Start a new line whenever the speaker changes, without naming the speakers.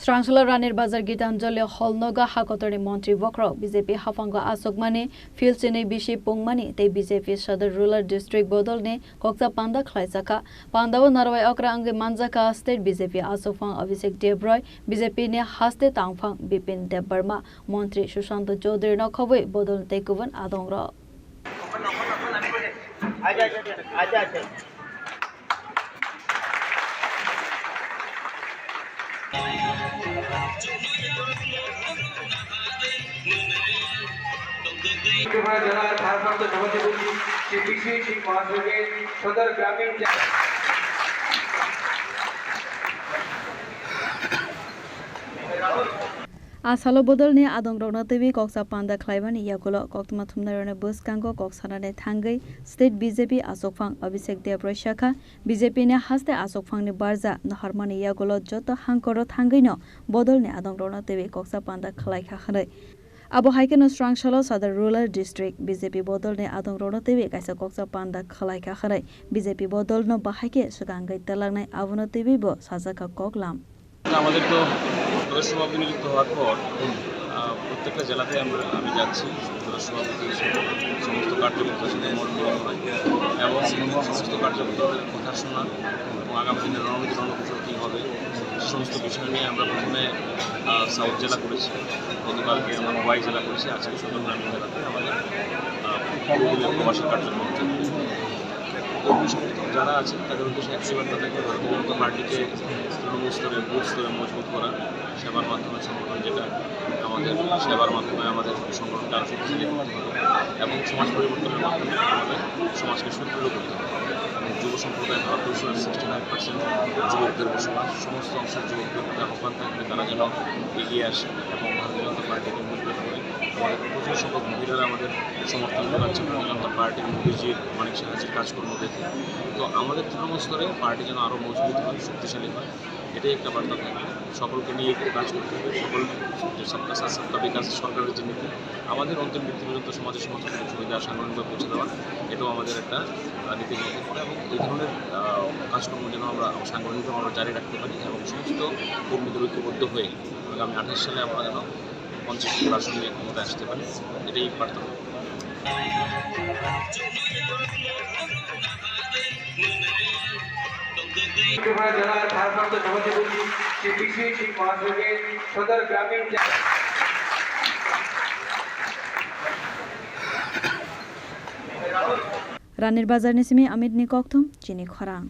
Srangshala Ranir Bazar Gitanjali Holnoga Hakotari Montri Vokro, BJP Hafanga Asokmani, Filchini Bishi Pungmani, Te BJP Sadar Rural District Bodolne, Kokta Panda Klaisaka, Pandava Narwai Okra Angi Manzaka State BJP Asofang Abhishek Debroy, BJP ne Haste Tangfang Bipin Debarma, Montri Sushanta Chaudhary Nokhobe, Bodol Tekuvan Adongra.
जला झारखंड सभापति श्री विशेष महासभा सदर ग्रामीण
Asalo bodolni adongrona tebi koksa panda khlaibani yakulo koktma thumnarone buskango koksanane thangai state BJP Asokphang Abhishek Debroy Shakha BJP ne haste Asokphang ni barja naharmani yakulo joto hangkoro thangaino bodolni adongrona tebi koksa panda khlaikha khanai Abo haikeno Srangshala Sadar Rural District BJP bodol ne adongrona tebi kaisa koksa panda khlaikha khanai BJP bodol no bahaike sugangai talangnai abono tebi bo sajaka koklam
আমাদের তো প্রদেশ সভাপতি নিযুক্ত হওয়ার পর প্রত্যেকটা জেলাতে আমি যাচ্ছি প্রদেশ সভাপতি সমস্ত কার্যকর্তার সাথে মত বিনিময় হয় এবং সমস্ত কার্যকর্তাদের কথা শোনা এবং আগামী দিনের রণনীতি রণকৌশল কী হবে সে সমস্ত বিষয় নিয়ে আমরা প্রথমে সাউথ জেলা করেছি গতকালকে আমরা ওয়াই জেলা করেছি আজকে সদর গ্রামীণ জেলাতে আমাদের প্রবাসী কার্যক্রম কর্মী সমর্থক যারা আছেন তাদের উদ্দেশ্যে একটি বার্তা থাকবে ভারতীয় জনতা পার্টিকে তৃণমূল স্তরে বুথ স্তরে মজবুত করা সেবার মাধ্যমে সংগঠন যেটা আমাদের সেবার মাধ্যমে আমাদের সংগঠনটা আরও শক্তিশালী করতে হবে এবং সমাজ পরিবর্তনের মাধ্যমে আমাদের সমাজকে সুদৃঢ় করতে হবে এবং যুব সম্প্রদায় ভারতবর্ষের 69% যুবকদের বসবাস সমস্ত অংশের যুবকদের প্রতি আহ্বান থাকবে তারা যেন এগিয়ে আসে এবং ভারতীয় জনতা পার্টিকে মজবুত করে আমাদের প্রচুর সংখ্যক মহিলারা আমাদের সমর্থন জানাচ্ছে ভারতীয় জনতা পার্টির মোদীজির অনেক সাহায্যের কাজকর্ম দেখে তো আমাদের তৃণমূল স্তরে পার্টি যেন আরও মজবুত হয় শক্তিশালী হয় এটাই একটা বার্তা থাকবে সকলকে নিয়ে একটু কাজ করতে হবে সকল যে সবকা সাথ সবকা বিকাশ সরকারের যে নীতি আমাদের অন্তিম ব্যক্তি পর্যন্ত সমাজের সমস্ত সুবিধা সাধারণভাবে পৌঁছে দেওয়া এটাও আমাদের একটা নীতির মধ্যে পড়ে এবং এই ধরনের কাজকর্ম যেন আমরা সাংগঠনিকভাবে আমরা জারি রাখতে পারি এবং সমস্ত কর্মীদের ঐক্যবদ্ধ হয়ে আগামী 28 সালে আমরা যেন 50টি আসন নিয়ে ক্ষমতায় আসতে পারি এটাই বার্তা
जला झारखंड सभापति श्री विशेष महासभा सदर ग्रामीण
Ranir Bazar Nisimi Amit Nikokthum Chini Khorang